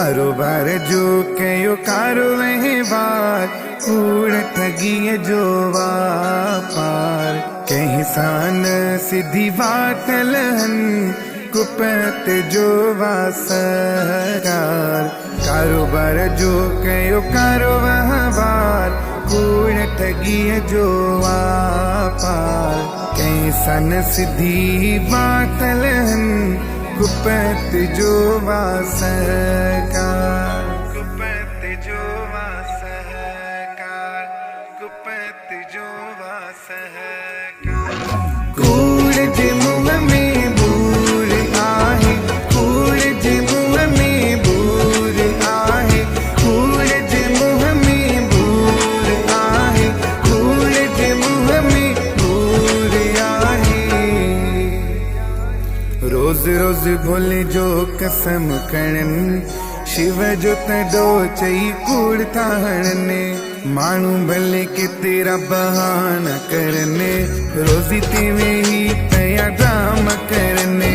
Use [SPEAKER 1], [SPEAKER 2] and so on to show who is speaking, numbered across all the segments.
[SPEAKER 1] कारोबार जो कयो कारो वहिंवार कूड़ ठगी जो वापार कंहिं सां न सिधी वाटल कुपत जो वासकार कारोबार जो कयो कारो वहिंवार कूड़ ठगी जो वापार कंहिं सां न सिधी वाटल कुपत जो वासकार कुपत जो वासकार कुपत जो वासकार कूड़ जे मुंह में बूर आहे कूड़ जे मुंह में बूर आहे कूड़ जे मुंह में बूर आहे कूड़ जे मुंह में बूर आहे रोज रोज भोले जो कसम करण शिव जो तडो चई कूड़ था हणने मानू भले के तेरा बहाना करने रोजी तेवे ही तया ड्रामा करने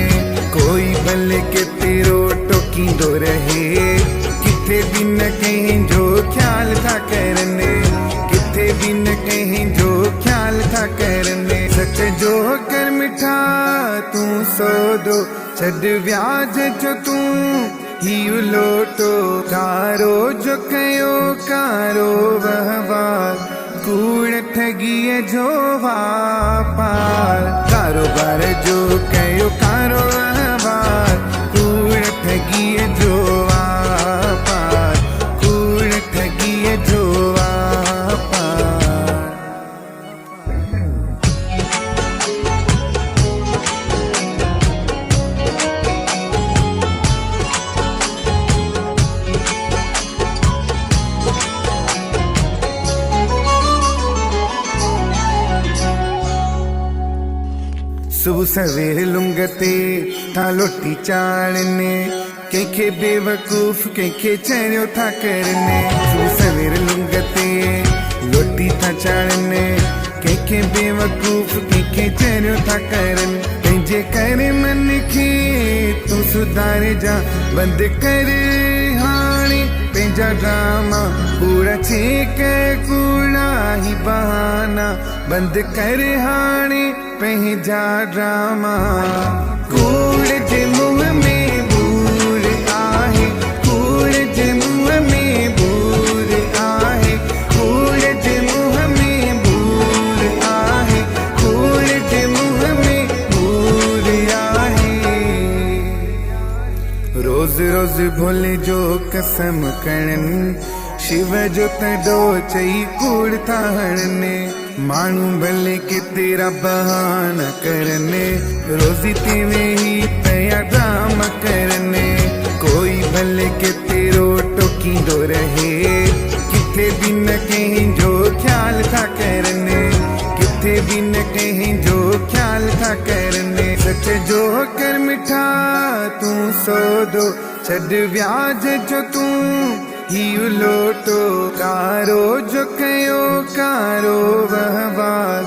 [SPEAKER 1] कोई भले के तेरो टोकींदो रहे किथे भी न कहीं जो ख्याल था करने किथे भी न कहीं जो ख्याल था करने सच जो कर मिठा तू सोदो छड व्याज जो तू ही लोटो कारो जो कयो कारो वहवार कूड़ ठगी जो वापार कारोबार जो कयो कारो वहवार कूड़ ठगी जो वापार कूड़ ठगी जो वापार सुबह सवेर लुंगते था लोटी चाड़ने कंहिंखे बेवकूफ़ कंहिंखे चरियो था करने सुबह सवेर लुंगते लोटी था चाड़ने कंहिंखे बेवकूफ़ कंहिंखे चरियो था करनि पंहिंजे करे मन खे तूं सुधारे जा बंदि कर हाणे पंहिंजा ड्रामा कूड़ा छेक कूड़ा ही बहाना बंदि कर हाणे पंहिंजा ड्रामा कूड़ जे मुंह में बूर आहे कूड़ जे मुंह में बूर आहे कूड़ जे मुंह में बूर आहे कूड़ जे मुंह में बूर आहे रोज रोज भोले जो कसम करण शिव जो तडो चई कूड़ था हणने मानू भले के तेरा बहाना करने रोजी तेवे ही तया ड्रामा करने कोई भले के तेरो टोकींदो रहे किथे भी न कहीं जो ख्याल था करने किथे भी न कहीं जो ख्याल था करने सच जो कर मिठा तू सोदो छड व्याज जो तू ही लोटो कारो जो कयो कारो वहवार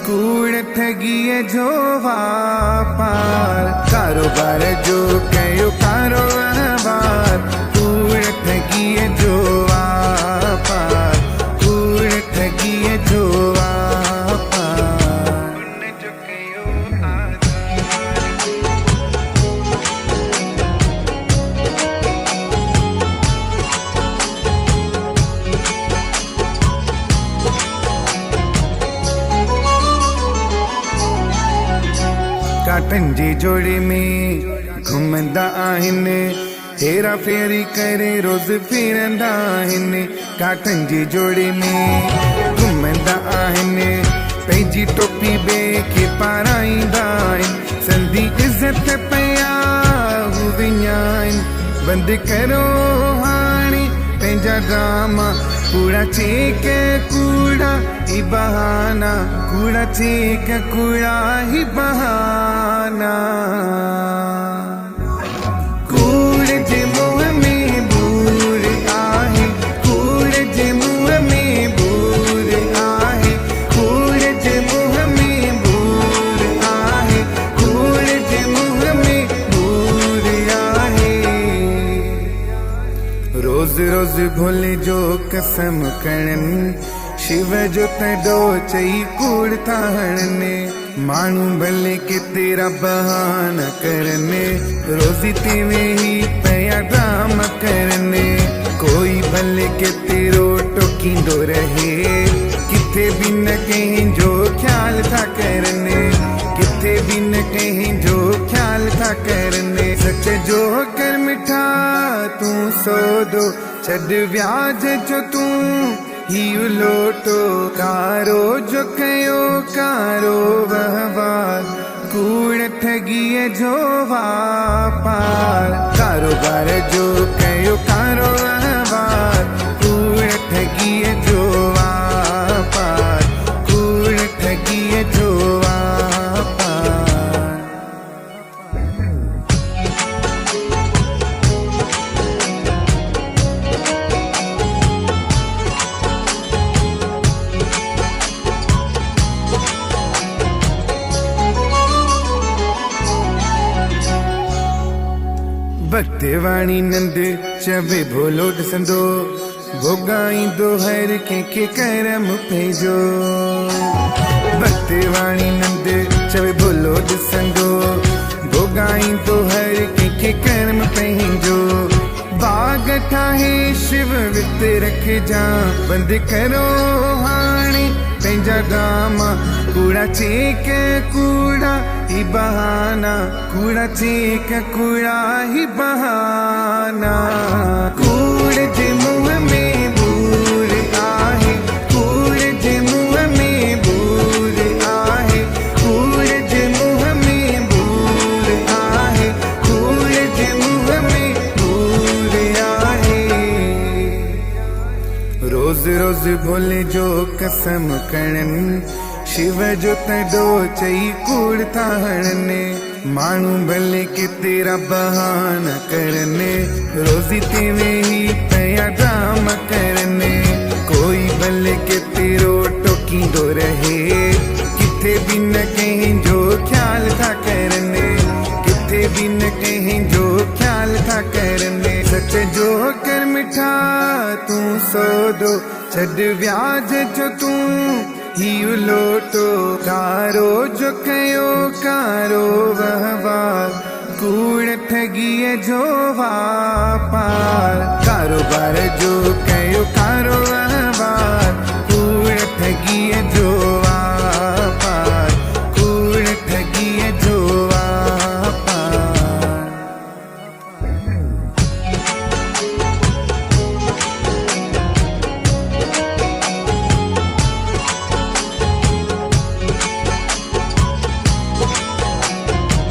[SPEAKER 1] कूड़ ठगी जो वापार कारोबार जो कयो कारो वहवार कूड़ ठगी जो वापार कूड़ ठगी जो वापार जो कयो काटन जी जोड़े में घुमंदा आहिनि हेरा फेरी करे रोज फिरंदा आहिनि काटन जी जोड़े में घुमंदा आहिनि पंहिंजी टोपी ॿिए खे पाराईंदा आहिनि संधी इज़त पया हू विञाइनि बंदि करो हाणे पंहिंजा ड्रामा कूड़ा छेक कूड़ा ही बहाना कूड़ा छेक कूड़ा ही बहाना कूड़ जे मुंह में बूर आहे कूड़ जे मुंह में बूर आहे कूड़ जे मुंह में बूर आहे कूड़ जे मुंह में बूर आहे भोले जो कसम करण शिव जो तडो चई कूड़ था हणने मानू भले के तेरा बहाना करने रोजी तेवे ही पया ड्रामा करने कोई भले के तेरो टोकींदो रहे किथे भी न कहीं जो ख्याल था करने किथे भी न कहीं जो ख्याल था करने सच जो कर मिठा तू सो दो छड़ व्याज जो तू ही लोटो कारो जो कयो कारो वहवार कूड़ ठगिए जो वापार कारोबार जो कयो कारो वहवार कूड़ ठगिए जो वापार कूड़ ठगिए जो भक्तवाणी नंद चवे भोलो ॾिसंदो भोगाईंदो हर कंहिंखे करम पंहिंजो भक्तवाणी नंद चवे भोलो ॾिसंदो भोगाईंदो हर कंहिंखे करम पंहिंजो बाग ठाहे शिव वित रखजा बंदि करो हाणे पंहिंजा गामा कूड़ा चेक कूड़ा ही बहाना कूड़ा चेक कूड़ा ही बहाना कूड़ जे मुंह में बूर आहे कूड़ जे मुंह में बूर आहे कूड़ जे मुंह में बूर आहे कूड़ जे मुंह में बूर आहे रोज रोज भोले जो कसम करण शिव जो तडो चई कूड़ था हणने मानू भले के तेरा बहाना करने रोजी तेवे ही पया ड्रामा करने कोई भले के तेरो टोकींदो रहे किथे भी न कहीं जो ख्याल था करने किथे भी न कहीं जो ख्याल था करने सच जो कर मिठा तू सो दो छड़ व्याज जो तू ही लोटो कारो जो कयो कारो वहवार कूड़ ठगिए जो वापार कारोबार जो कयो कारो